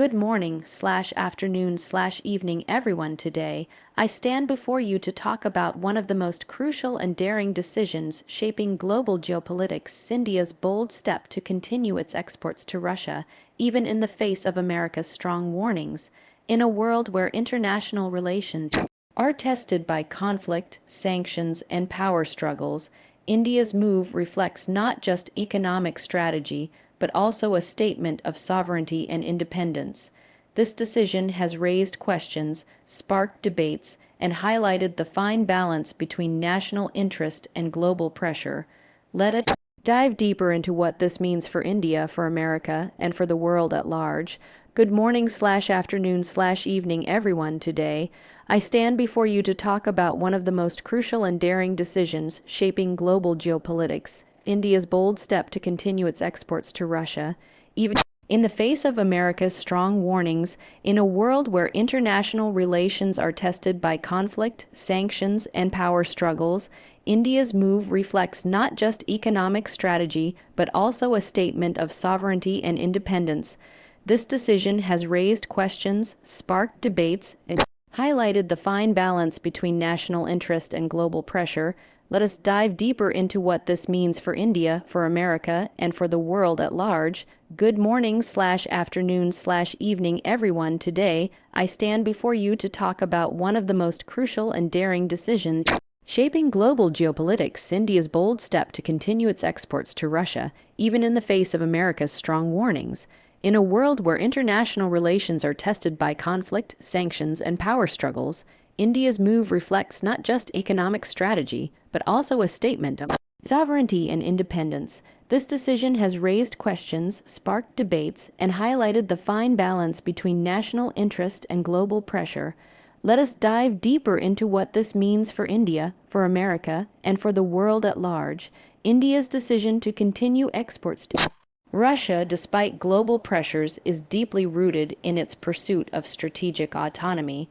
Good morning/afternoon/evening everyone today. I stand before you to talk about one of the most crucial and daring decisions shaping global geopolitics, India's bold step to continue its exports to Russia, even in the face of America's strong warnings. In a world where international relations are tested by conflict, sanctions, and power struggles, India's move reflects not just economic strategy, but also a statement of sovereignty and independence. This decision has raised questions, sparked debates, and highlighted the fine balance between national interest and global pressure. Let us dive deeper into what this means for India, for America, and for the world at large. Good morning/afternoon/evening everyone today. I stand before you to talk about one of the most crucial and daring decisions shaping global geopolitics, India's bold step to continue its exports to Russia, even in the face of America's strong warnings. In a world where international relations are tested by conflict, sanctions, and power struggles, India's move reflects not just economic strategy, but also a statement of sovereignty and independence. This decision has raised questions, sparked debates, and highlighted the fine balance between national interest and global pressure. Let us dive deeper into what this means for India, for America, and for the world at large. Good morning/afternoon/evening everyone today. I stand before you to talk about one of the most crucial and daring decisions shaping global geopolitics, India's bold step to continue its exports to Russia, even in the face of America's strong warnings. In a world where international relations are tested by conflict, sanctions, and power struggles, India's move reflects not just economic strategy, but also a statement of sovereignty and independence. This decision has raised questions, sparked debates, and highlighted the fine balance between national interest and global pressure. Let us dive deeper into what this means for India, for America, and for the world at large. India's decision to continue exports to Russia, despite global pressures, is deeply rooted in its pursuit of strategic autonomy.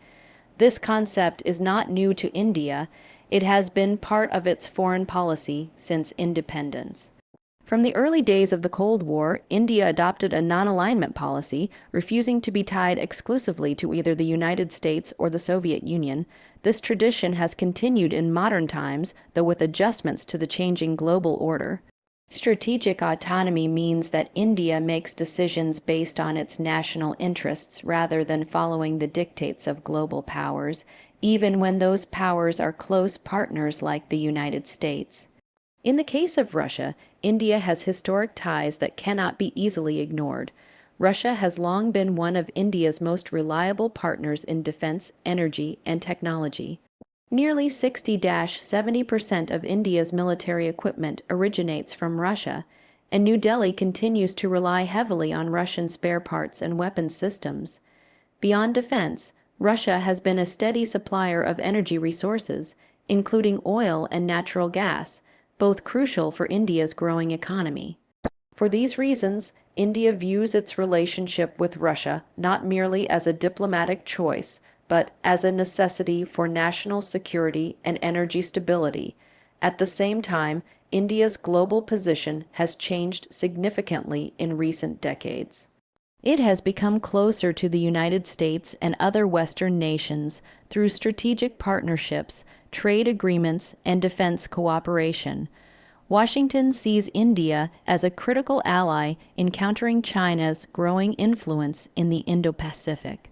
This concept is not new to India. It has been part of its foreign policy since independence. From the early days of the Cold War, India adopted a non-alignment policy, refusing to be tied exclusively to either the United States or the Soviet Union. This tradition has continued in modern times, though with adjustments to the changing global order. Strategic autonomy means that India makes decisions based on its national interests rather than following the dictates of global powers, even when those powers are close partners like the United States. In the case of Russia, India has historic ties that cannot be easily ignored. Russia has long been one of India's most reliable partners in defense, energy, and technology. Nearly 60–70% of India's military equipment originates from Russia, and New Delhi continues to rely heavily on Russian spare parts and weapons systems. Beyond defense, Russia has been a steady supplier of energy resources, including oil and natural gas, both crucial for India's growing economy. For these reasons, India views its relationship with Russia not merely as a diplomatic choice, but as a necessity for national security and energy stability. At the same time, India's global position has changed significantly in recent decades. It has become closer to the United States and other Western nations through strategic partnerships, trade agreements, and defense cooperation. Washington sees India as a critical ally in countering China's growing influence in the Indo-Pacific.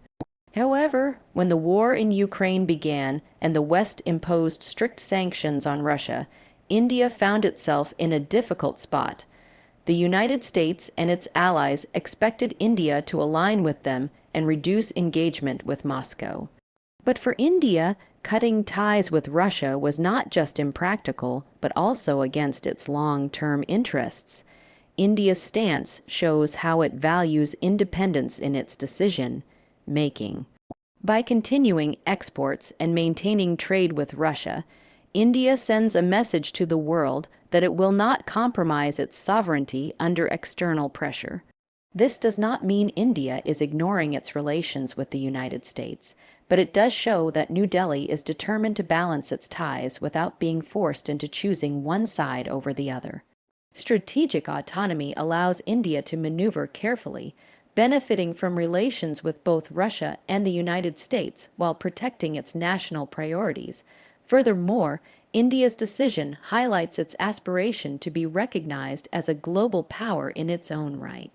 However, when the war in Ukraine began and the West imposed strict sanctions on Russia, India found itself in a difficult spot. The United States and its allies expected India to align with them and reduce engagement with Moscow. But for India, cutting ties with Russia was not just impractical, but also against its long-term interests. India's stance shows how it values independence in its decision-making. By continuing exports and maintaining trade with Russia, India sends a message to the world that it will not compromise its sovereignty under external pressure. This does not mean India is ignoring its relations with the United States, but it does show that New Delhi is determined to balance its ties without being forced into choosing one side over the other. Strategic autonomy allows India to maneuver carefully, benefiting from relations with both Russia and the United States while protecting its national priorities. Furthermore, India's decision highlights its aspiration to be recognized as a global power in its own right.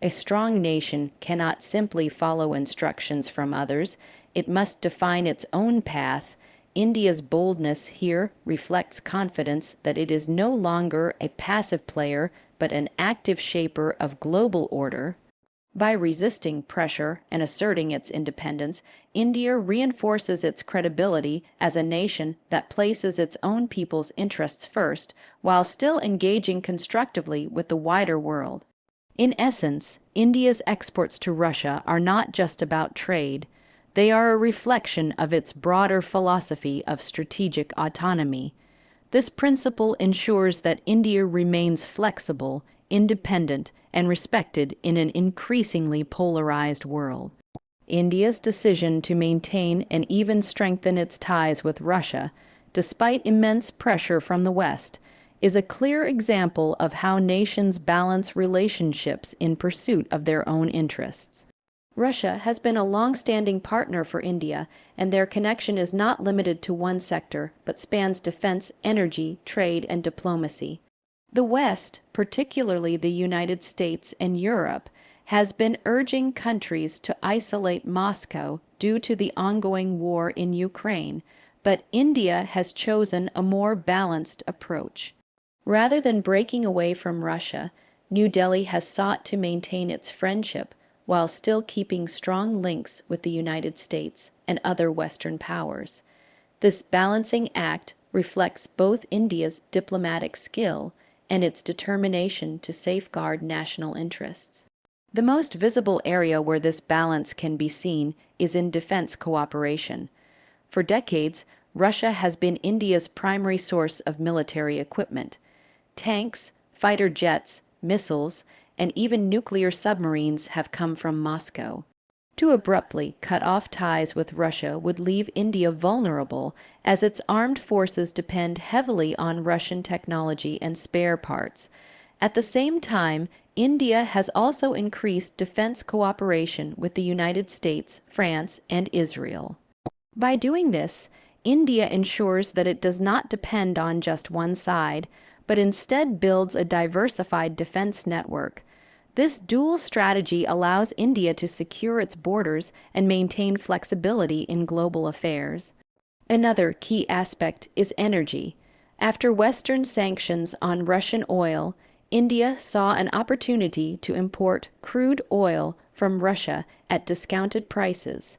A strong nation cannot simply follow instructions from others, it must define its own path. India's boldness here reflects confidence that it is no longer a passive player but an active shaper of global order. By resisting pressure and asserting its independence, India reinforces its credibility as a nation that places its own people's interests first while still engaging constructively with the wider world. In essence, India's exports to Russia are not just about trade. They are a reflection of its broader philosophy of strategic autonomy. This principle ensures that India remains flexible, independent, and respected in an increasingly polarized world. India's decision to maintain and even strengthen its ties with Russia, despite immense pressure from the West, is a clear example of how nations balance relationships in pursuit of their own interests. Russia has been a long-standing partner for India, and their connection is not limited to one sector, but spans defense, energy, trade, and diplomacy. The West, particularly the United States and Europe, has been urging countries to isolate Moscow due to the ongoing war in Ukraine, but India has chosen a more balanced approach. Rather than breaking away from Russia, New Delhi has sought to maintain its friendship while still keeping strong links with the United States and other Western powers. This balancing act reflects both India's diplomatic skill and its determination to safeguard national interests. The most visible area where this balance can be seen is in defense cooperation. For decades, Russia has been India's primary source of military equipment. Tanks, fighter jets, missiles, and even nuclear submarines have come from Moscow. To abruptly cut off ties with Russia would leave India vulnerable, as its armed forces depend heavily on Russian technology and spare parts. At the same time, India has also increased defense cooperation with the United States, France, and Israel. By doing this, India ensures that it does not depend on just one side, but instead builds a diversified defense network. This dual strategy allows India to secure its borders and maintain flexibility in global affairs. Another key aspect is energy. After Western sanctions on Russian oil, India saw an opportunity to import crude oil from Russia at discounted prices.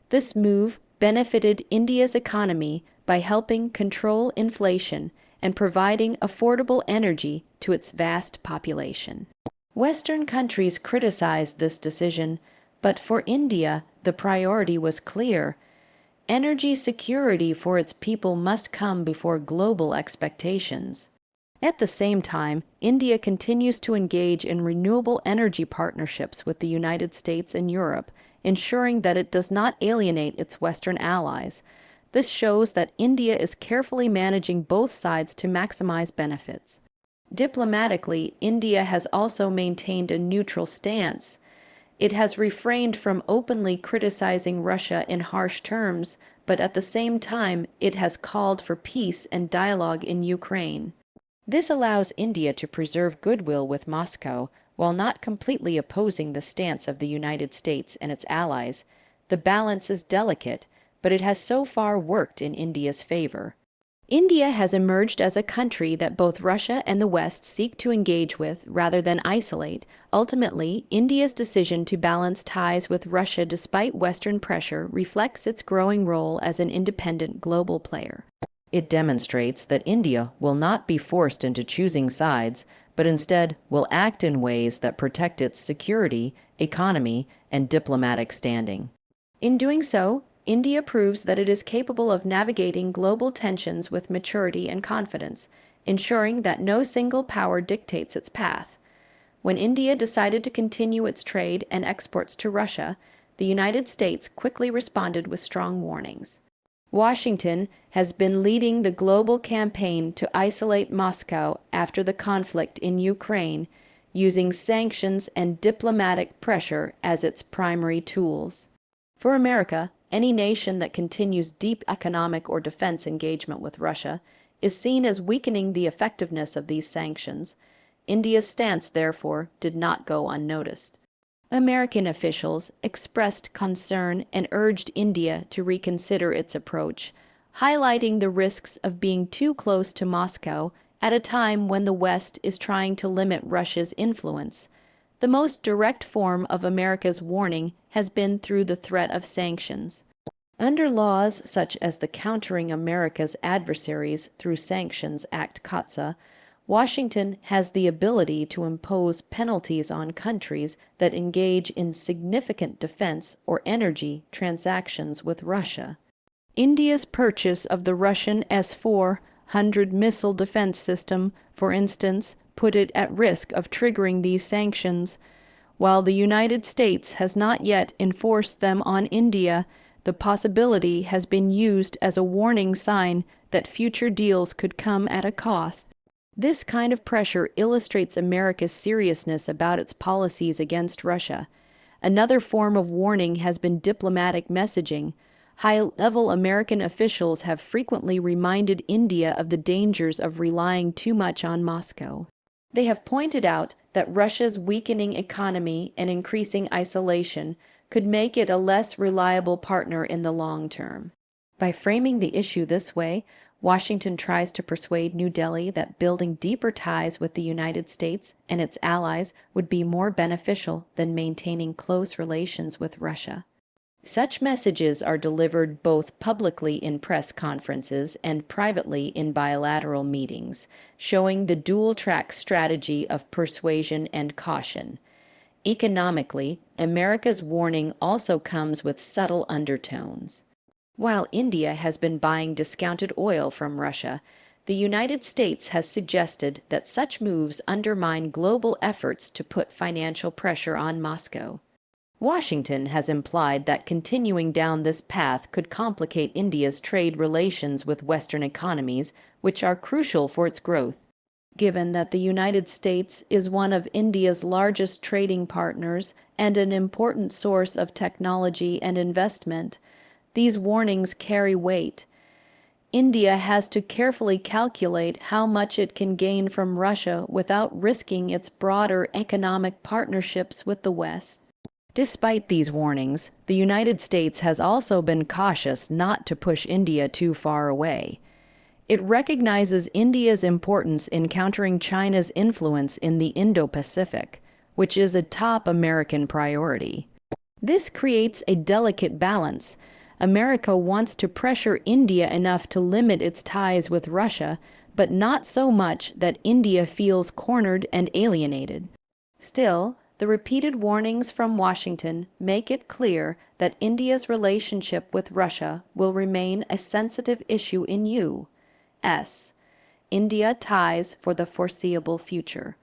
This move benefited India's economy by helping control inflation and providing affordable energy to its vast population. Western countries criticized this decision, but for India, the priority was clear. Energy security for its people must come before global expectations. At the same time, India continues to engage in renewable energy partnerships with the United States and Europe, ensuring that it does not alienate its Western allies. This shows that India is carefully managing both sides to maximize benefits. Diplomatically, India has also maintained a neutral stance. It has refrained from openly criticizing Russia in harsh terms, but at the same time, it has called for peace and dialogue in Ukraine. This allows India to preserve goodwill with Moscow while not completely opposing the stance of the United States and its allies. The balance is delicate, but it has so far worked in India's favor. India has emerged as a country that both Russia and the West seek to engage with rather than isolate. Ultimately, India's decision to balance ties with Russia despite Western pressure reflects its growing role as an independent global player. It demonstrates that India will not be forced into choosing sides, but instead will act in ways that protect its security, economy, and diplomatic standing. In doing so, India proves that it is capable of navigating global tensions with maturity and confidence, ensuring that no single power dictates its path. When India decided to continue its trade and exports to Russia, the United States quickly responded with strong warnings. Washington has been leading the global campaign to isolate Moscow after the conflict in Ukraine, using sanctions and diplomatic pressure as its primary tools. For America, any nation that continues deep economic or defense engagement with Russia is seen as weakening the effectiveness of these sanctions. India's stance, therefore, did not go unnoticed. American officials expressed concern and urged India to reconsider its approach, highlighting the risks of being too close to Moscow at a time when the West is trying to limit Russia's influence. The most direct form of America's warning has been through the threat of sanctions. Under laws such as the Countering America's Adversaries Through Sanctions Act CAATSA, Washington has the ability to impose penalties on countries that engage in significant defense or energy transactions with Russia. India's purchase of the Russian S-400 missile defense system, for instance, put it at risk of triggering these sanctions. While the United States has not yet enforced them on India, the possibility has been used as a warning sign that future deals could come at a cost. This kind of pressure illustrates America's seriousness about its policies against Russia. Another form of warning has been diplomatic messaging. High-level American officials have frequently reminded India of the dangers of relying too much on Moscow. They have pointed out that Russia's weakening economy and increasing isolation could make it a less reliable partner in the long term. By framing the issue this way, Washington tries to persuade New Delhi that building deeper ties with the United States and its allies would be more beneficial than maintaining close relations with Russia. Such messages are delivered both publicly in press conferences and privately in bilateral meetings, showing the dual-track strategy of persuasion and caution. Economically, America's warning also comes with subtle undertones. While India has been buying discounted oil from Russia, the United States has suggested that such moves undermine global efforts to put financial pressure on Moscow. Washington has implied that continuing down this path could complicate India's trade relations with Western economies, which are crucial for its growth. Given that the United States is one of India's largest trading partners and an important source of technology and investment, these warnings carry weight. India has to carefully calculate how much it can gain from Russia without risking its broader economic partnerships with the West. Despite these warnings, the United States has also been cautious not to push India too far away. It recognizes India's importance in countering China's influence in the Indo-Pacific, which is a top American priority. This creates a delicate balance. America wants to pressure India enough to limit its ties with Russia, but not so much that India feels cornered and alienated. Still, the repeated warnings from Washington make it clear that India's relationship with Russia will remain a sensitive issue in U.S. India ties for the foreseeable future.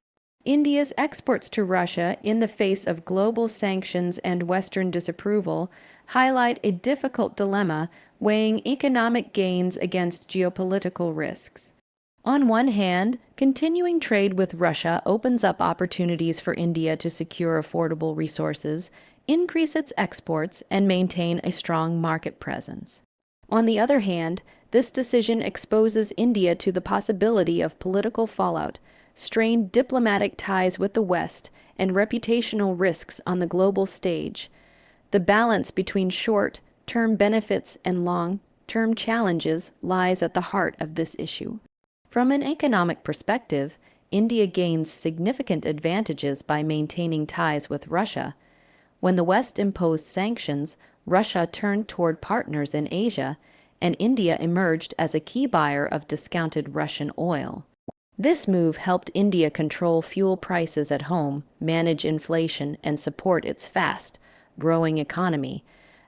India's exports to Russia in the face of global sanctions and Western disapproval highlight a difficult dilemma weighing economic gains against geopolitical risks. On one hand, continuing trade with Russia opens up opportunities for India to secure affordable resources, increase its exports, and maintain a strong market presence. On the other hand, this decision exposes India to the possibility of political fallout, strained diplomatic ties with the West, and reputational risks on the global stage. The balance between short-term benefits and long-term challenges lies at the heart of this issue. From an economic perspective, India gains significant advantages by maintaining ties with Russia. When the West imposed sanctions, Russia turned toward partners in Asia, and India emerged as a key buyer of discounted Russian oil. This move helped India control fuel prices at home, manage inflation, and support its fast-growing economy.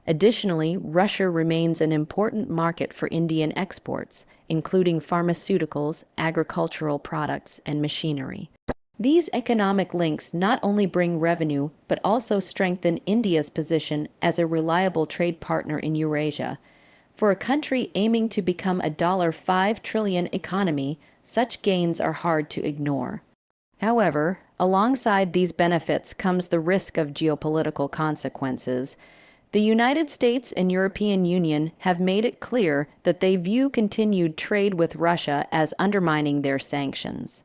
Additionally, Russia remains an important market for Indian exports, including pharmaceuticals, agricultural products, and machinery. These economic links not only bring revenue, but also strengthen India's position as a reliable trade partner in Eurasia. For a country aiming to become a $5 trillion economy, such gains are hard to ignore. However, Alongside these benefits comes the risk of geopolitical consequences. The United States and European Union have made it clear that they view continued trade with Russia as undermining their sanctions.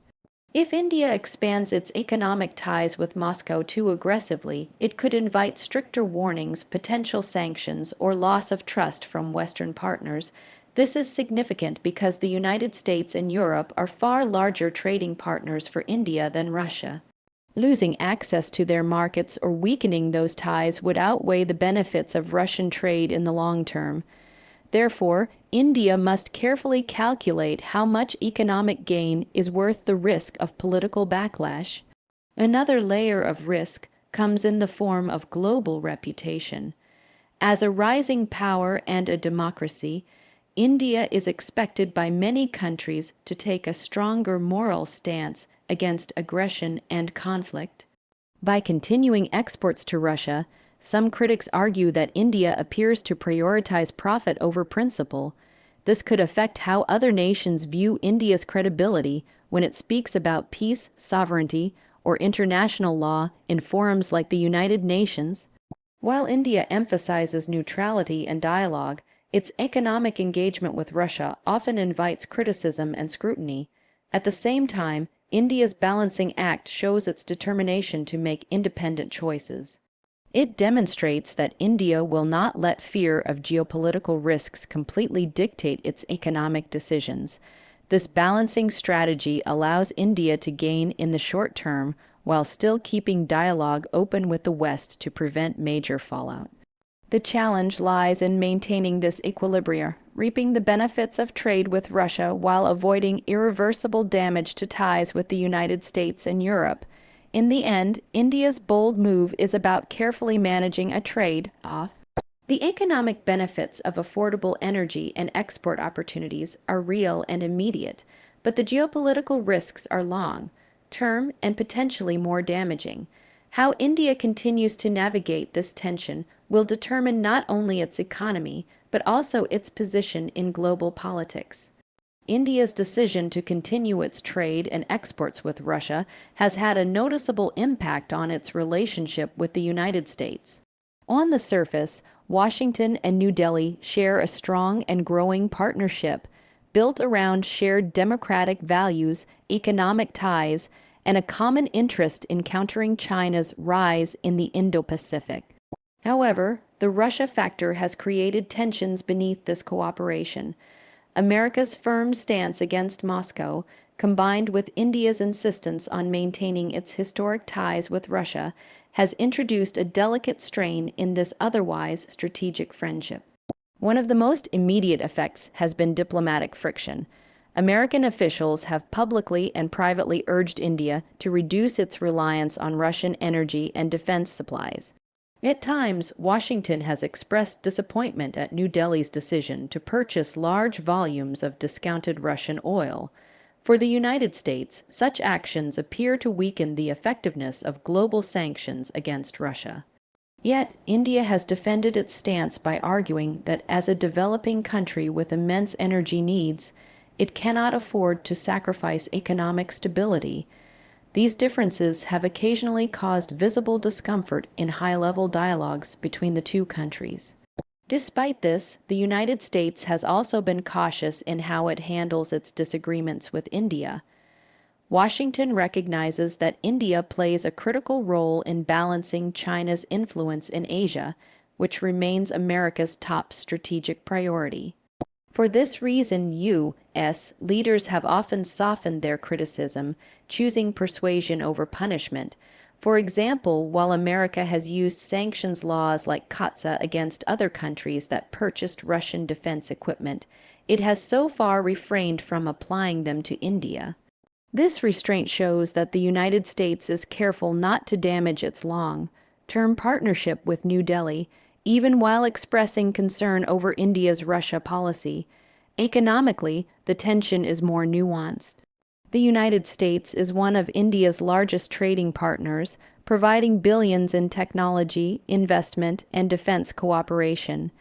If India expands its economic ties with Moscow too aggressively, it could invite stricter warnings, potential sanctions, or loss of trust from Western partners. This is significant because the United States and Europe are far larger trading partners for India than Russia. Losing access to their markets or weakening those ties would outweigh the benefits of Russian trade in the long term. Therefore, India must carefully calculate how much economic gain is worth the risk of political backlash. Another layer of risk comes in the form of global reputation. As a rising power and a democracy, India is expected by many countries to take a stronger moral stance against aggression and conflict. By continuing exports to Russia, some critics argue that India appears to prioritize profit over principle. This could affect how other nations view India's credibility when it speaks about peace, sovereignty, or international law in forums like the United Nations. While India emphasizes neutrality and dialogue, its economic engagement with Russia often invites criticism and scrutiny. At the same time, India's balancing act shows its determination to make independent choices. It demonstrates that India will not let fear of geopolitical risks completely dictate its economic decisions. This balancing strategy allows India to gain in the short term while still keeping dialogue open with the West to prevent major fallout. The challenge lies in maintaining this equilibrium, reaping the benefits of trade with Russia while avoiding irreversible damage to ties with the United States and Europe. In the end, India's bold move is about carefully managing a trade-off. The economic benefits of affordable energy and export opportunities are real and immediate, but the geopolitical risks are long-term and potentially more damaging. How India continues to navigate this tension will determine not only its economy, but also its position in global politics. India's decision to continue its trade and exports with Russia has had a noticeable impact on its relationship with the United States. On the surface, Washington and New Delhi share a strong and growing partnership built around shared democratic values, economic ties, and a common interest in countering China's rise in the Indo-Pacific. However, the Russia factor has created tensions beneath this cooperation. America's firm stance against Moscow, combined with India's insistence on maintaining its historic ties with Russia, has introduced a delicate strain in this otherwise strategic friendship. One of the most immediate effects has been diplomatic friction. American officials have publicly and privately urged India to reduce its reliance on Russian energy and defense supplies. At times, Washington has expressed disappointment at New Delhi's decision to purchase large volumes of discounted Russian oil. For the United States, such actions appear to weaken the effectiveness of global sanctions against Russia. Yet, India has defended its stance by arguing that as a developing country with immense energy needs, it cannot afford to sacrifice economic stability. These differences have occasionally caused visible discomfort in high-level dialogues between the two countries. Despite this, the United States has also been cautious in how it handles its disagreements with India. Washington recognizes that India plays a critical role in balancing China's influence in Asia, which remains America's top strategic priority. For this reason, U.S. leaders have often softened their criticism, choosing persuasion over punishment. For example, while America has used sanctions laws like COTSA against other countries that purchased Russian defense equipment, it has so far refrained from applying them to India. This restraint shows that the United States is careful not to damage its long-term partnership with New Delhi, even while expressing concern over India's Russia policy. Economically, the tension is more nuanced. The United States is one of India's largest trading partners, providing billions in technology, investment, and defense cooperation.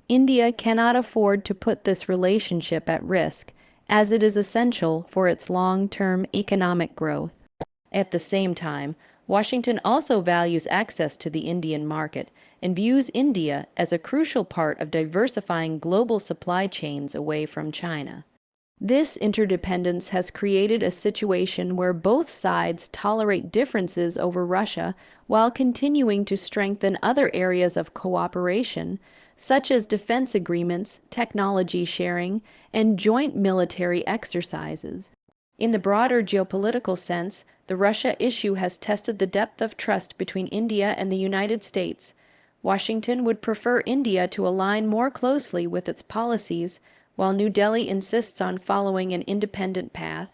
India cannot afford to put this relationship at risk, as it is essential for its long-term economic growth. At the same time, Washington also values access to the Indian market and views India as a crucial part of diversifying global supply chains away from China. This interdependence has created a situation where both sides tolerate differences over Russia while continuing to strengthen other areas of cooperation, such as defense agreements, technology sharing, and joint military exercises. In the broader geopolitical sense, the Russia issue has tested the depth of trust between India and the United States. Washington would prefer India to align more closely with its policies, while New Delhi insists on following an independent path.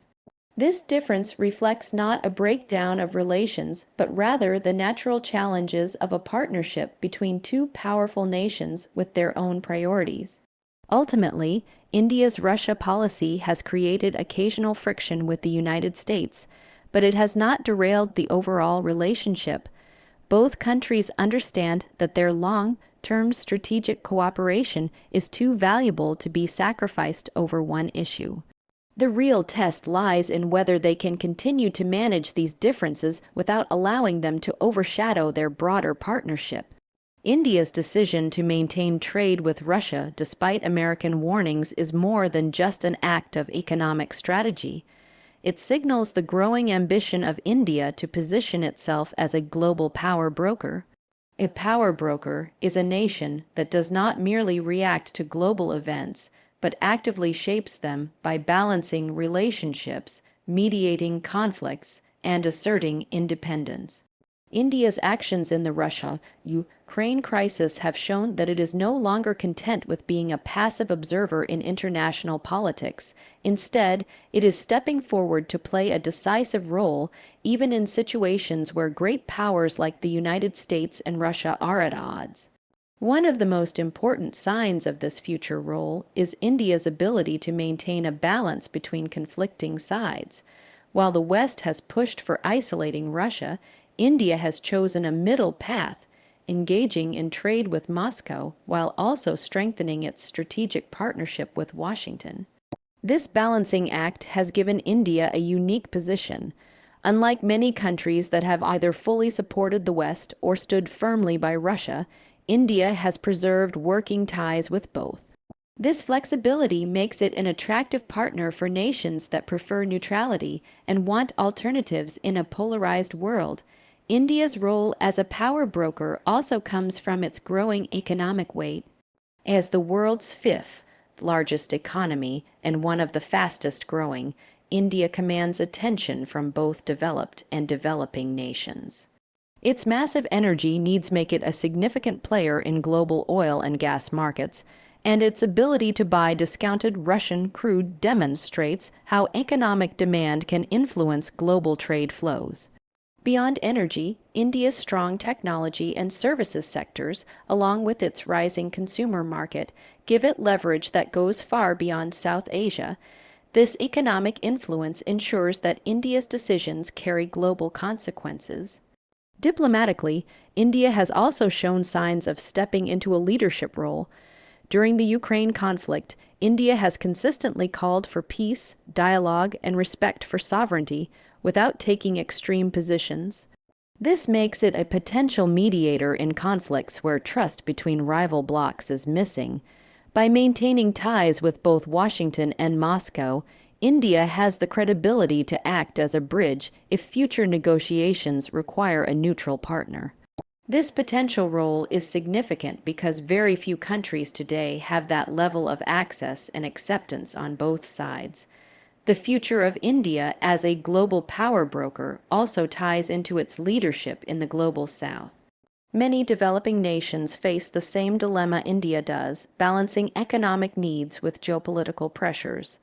This difference reflects not a breakdown of relations, but rather the natural challenges of a partnership between two powerful nations with their own priorities. Ultimately, India's Russia policy has created occasional friction with the United States, but it has not derailed the overall relationship. Both countries understand that their long-term strategic cooperation is too valuable to be sacrificed over one issue. The real test lies in whether they can continue to manage these differences without allowing them to overshadow their broader partnership. India's decision to maintain trade with Russia despite American warnings is more than just an act of economic strategy. It signals the growing ambition of India to position itself as a global power broker. A power broker is a nation that does not merely react to global events, but actively shapes them by balancing relationships, mediating conflicts, and asserting independence. India's actions in the Russia-Ukraine crisis have shown that it is no longer content with being a passive observer in international politics. Instead, it is stepping forward to play a decisive role, even in situations where great powers like the United States and Russia are at odds. One of the most important signs of this future role is India's ability to maintain a balance between conflicting sides. While the West has pushed for isolating Russia, India has chosen a middle path, engaging in trade with Moscow while also strengthening its strategic partnership with Washington. This balancing act has given India a unique position. Unlike many countries that have either fully supported the West or stood firmly by Russia, India has preserved working ties with both. This flexibility makes it an attractive partner for nations that prefer neutrality and want alternatives in a polarized world. India's role as a power broker also comes from its growing economic weight. As the world's fifth largest economy and one of the fastest growing, India commands attention from both developed and developing nations. Its massive energy needs make it a significant player in global oil and gas markets, and its ability to buy discounted Russian crude demonstrates how economic demand can influence global trade flows. Beyond energy, India's strong technology and services sectors, along with its rising consumer market, give it leverage that goes far beyond South Asia. This economic influence ensures that India's decisions carry global consequences. Diplomatically, India has also shown signs of stepping into a leadership role. During the Ukraine conflict, India has consistently called for peace, dialogue, and respect for sovereignty without taking extreme positions. This makes it a potential mediator in conflicts where trust between rival blocs is missing. By maintaining ties with both Washington and Moscow, India has the credibility to act as a bridge if future negotiations require a neutral partner. This potential role is significant because very few countries today have that level of access and acceptance on both sides. The future of India as a global power broker also ties into its leadership in the global South. Many developing nations face the same dilemma India does, balancing economic needs with geopolitical pressures.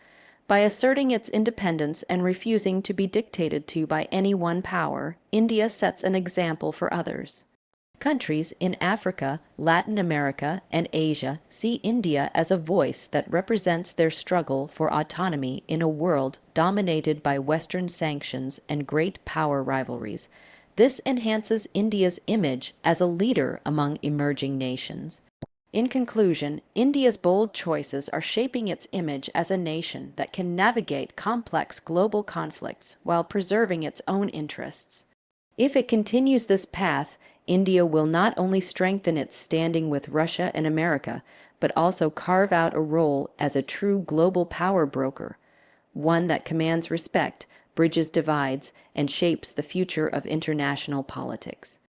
By asserting its independence and refusing to be dictated to by any one power, India sets an example for others. Countries in Africa, Latin America, and Asia see India as a voice that represents their struggle for autonomy in a world dominated by Western sanctions and great power rivalries. This enhances India's image as a leader among emerging nations. In conclusion, India's bold choices are shaping its image as a nation that can navigate complex global conflicts while preserving its own interests. If it continues this path, India will not only strengthen its standing with Russia and America, but also carve out a role as a true global power broker, one that commands respect, bridges divides, and shapes the future of international politics.